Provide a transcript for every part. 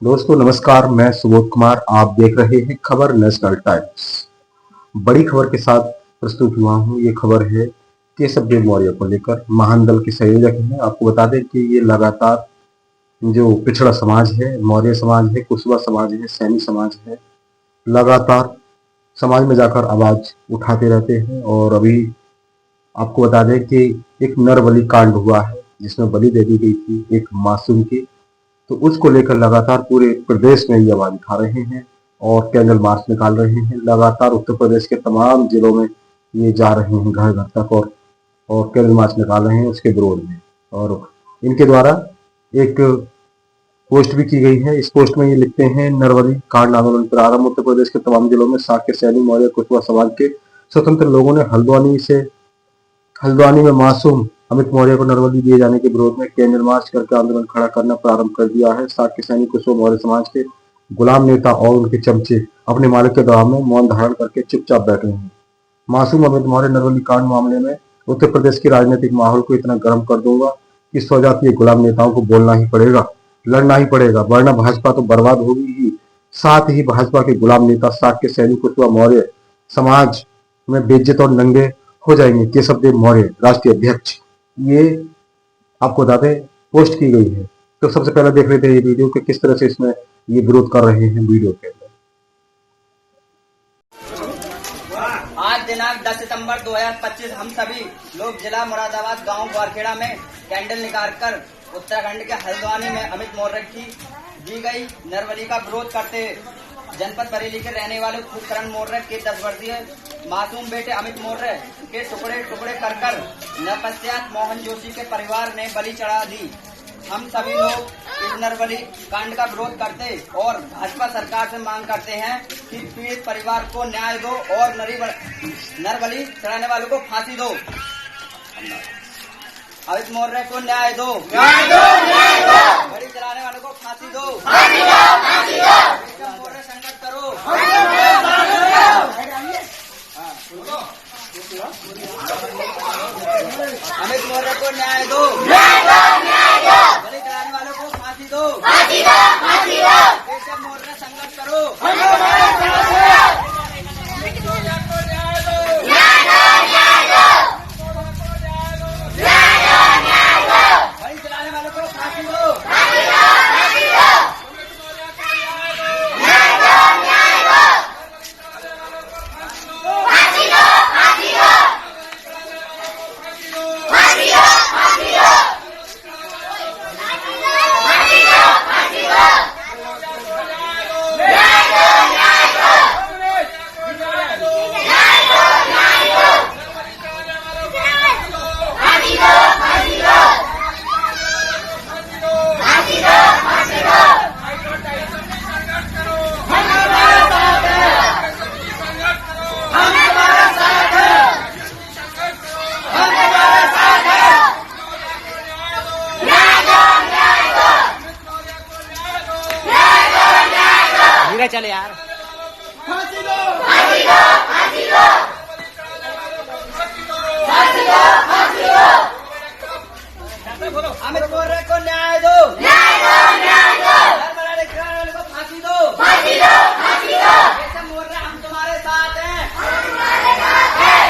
दोस्तों नमस्कार, मैं सुबोध कुमार। आप देख रहे हैं खबर नेशनल टाइम्स। बड़ी खबर के साथ प्रस्तुत हुआ हूँ। ये खबर है केशवदेव मौर्य को लेकर। महान दल के संयोजक हैं। आपको बता दें कि ये लगातार जो पिछड़ा समाज है, मौर्य समाज है, कुशवा समाज है, सैनी समाज है, लगातार समाज में जाकर आवाज उठाते रहते हैं। और अभी आपको बता दें कि एक नरबलि कांड हुआ है जिसमें बलि दे दी गई थी एक मासूम की। तो उसको लेकर लगातार पूरे प्रदेश में ये आवाज उठा रहे हैं और कैंडल मार्च निकाल रहे हैं। लगातार उत्तर प्रदेश के तमाम जिलों में ये जा रहे हैं घर घर तक और कैंडल मार्च निकाल रहे हैं उसके विरोध में। और इनके द्वारा एक पोस्ट भी की गई है। इस पोस्ट में ये लिखते हैं, नरवली कांड आंदोलन प्रारंभ। उत्तर प्रदेश के तमाम जिलों में शाक्य, सैनी, मौर्य, कुशवा समाज के स्वतंत्र लोगों ने हल्द्वानी में मासूम अमित मौर्य को नरबली दिए जाने के विरोध में कैंडल मार्च करके आंदोलन खड़ा करना प्रारंभ कर दिया है। शाक्य, सैनी, कुशवा मौर्य समाज के गुलाम नेता और उनके चमचे अपने मालिक के दबाव में मौन धारण करके चुपचाप बैठे हैं। मासूम अमित मौर्य नरबली कांड मामले में उत्तर प्रदेश के राजनीतिक माहौल को इतना गर्म कर दूंगा कि स्वजातीय गुलाम नेताओं को बोलना ही पड़ेगा, लड़ना ही पड़ेगा, वरना भाजपा तो बर्बाद होगी ही। साथ ही भाजपा के गुलाम नेता शाक्य, सैनी, कुशवा मौर्य समाज में बेइज्जत और नंगे हो जाएंगे। केशवदेव मौर्य राष्ट्रीय अध्यक्ष, ये आपको बता दें पोस्ट की गई है। तो सबसे पहले देख लेते हैं ये वीडियो कि किस तरह से इसमें ये विरोध कर रहे हैं वीडियो के अंदर। आज दिनांक 10 सितंबर 2025 हम सभी लोग जिला मुरादाबाद गांव ग्वारखेड़ा में कैंडल निकालकर उत्तराखंड के हल्द्वानी में अमित मौर्य की दी गई नरबली का विरोध करते जनपद बरेली के रहने वाले खूबकरण मौर्य के 10 वर्षीय मासूम बेटे अमित मौर्य के टुकड़े टुकड़े कर नरपश्चात मोहन जोशी के परिवार ने बलि चढ़ा दी। हम सभी लोग इस नरबली कांड का विरोध करते और भाजपा सरकार से मांग करते हैं कि पीड़ित परिवार को न्याय दो और नरबली चढ़ाने वालों को फांसी दो। अमित मौर्य को न्याय दो, बलि चढ़ाने वालों को फांसी दो, मौर्य संघर्ष करो। अमित मौर्य को न्याय दो, बलि चढ़ाने वालों को फांसी दो, केशव मौर्य संघर्ष करो। बलि चढ़ाने वालों को फांसी दो। चले यार, फांसी दो, फांसी दो, फांसी दो, फांसी दो, फांसी दो। अमित मौर्य को न्याय दो, न्याय दो, न्याय दो। नरबली को फांसी दो, फांसी दो, फांसी दो। केशव मौर्य हम तुम्हारे साथ हैं, हम तुम्हारे साथ हैं।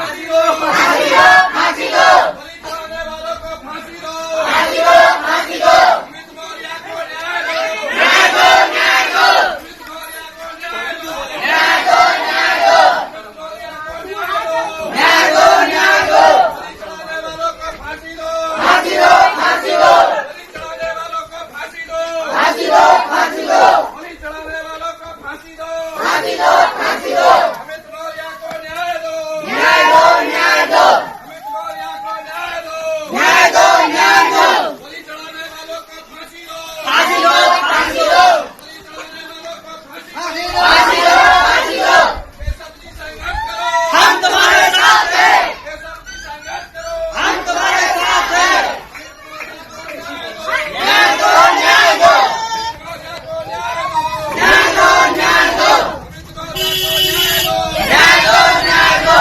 फांसी दो, फांसी दो, फांसी दो, गोली चलाने वालों को फांसी दो, फांसी दो, फांसी दो, अमित मौर्य को न्याय दो, न्याय दो, न्याय दो, अमित मौर्य को न्याय दो, न्याय दो, न्याय दो, अमित मौर्य को न्याय दो, न्याय दो, न्याय दो, गोली चलाने वालों को फांसी दो, फांसी दो, फांसी दो, गोली चलाने वालों को फांसी दो, फांसी दो, फांसी दो, गोली चलाने वालों को फांसी दो, फांसी दो, फांसी दो, अमित मौर्य को न्याय दो, न्याय दो, न्याय दो, अमित मौर्य को न्याय दो, न्याय दो, न्याय दो, गोली चलाने वालों को फांसी दो, फांसी दो, फांसी दो, गोली चलाने वालों को फांसी दो, फांसी दो, फांसी दो, बेसब्री संघर्ष करो, हम तुम्हारे साथ हैं, बेसब्री संघर्ष करो, हम तुम्हारे साथ हैं, न्याय दो, न्याय दो, न्याय दो, न्याय दो, न्याय दो, न्याय दो,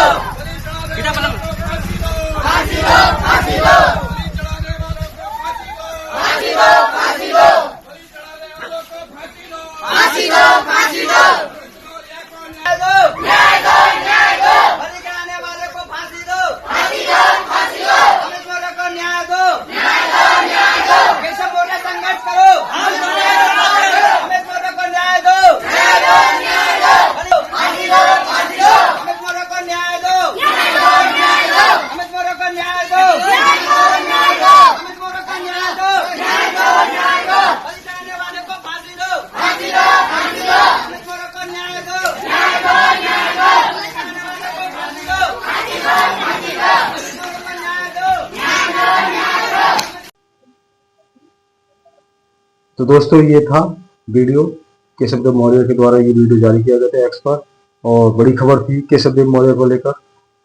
फांसी दो, फांसी दो, फांसी दो, फांसी दो, फांसी दो, फांसी दो, न्याय दो, न्याय दो, गोली चलाने वाले को फांसी दो, फांसी दो, फांसी दो, अमित मौर्य को न्याय दो, न्याय दो, न्याय दो, केशव बोले संघर्ष करो, हम तुम्हारे साथ हैं, अमित मौर्य को न्याय दो, न्याय दो, न्याय दो, फांसी दो, फांसी दो, अमित मौर्य को न्याय दो, न्याय दो, न्याय दो, अमित मौर्य को न्याय दो, न्याय दो, न्याय दो, अमित मौर्य को न्याय दो, न्याय दो, न्याय दो, गोली चलाने वाले को फांसी दो, फांसी दो, फांसी दो, अमित मौर्य को न्याय दो, न्याय दो, न्याय दो, गोली चलाने वाले को फांसी दो, फांसी दो, फांसी दो, अमित मौर्य को न्याय दो, न्याय दो, न्याय दो। तो दोस्तों ये था वीडियो केशव देव मौर्य के द्वारा ये वीडियो जारी किया गया था एक्स पर, और बड़ी खबर थी केशव देव मौर्य को लेकर।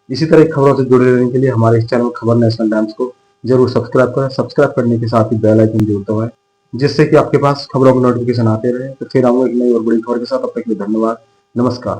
इसी तरह की खबरों से जुड़े रहने के लिए हमारे इस चैनल खबर नेशनल टाइम्स को जरूर सब्सक्राइब करें। सब्सक्राइब करने के साथ ही बेल आइकन जरूर दबाएं, जिससे कि आपके पास खबरों के नोटिफिकेशन आते रहे। तो फिर आऊंगा एक नई और बड़ी खबर के साथ। अब तक के लिए धन्यवाद, नमस्कार।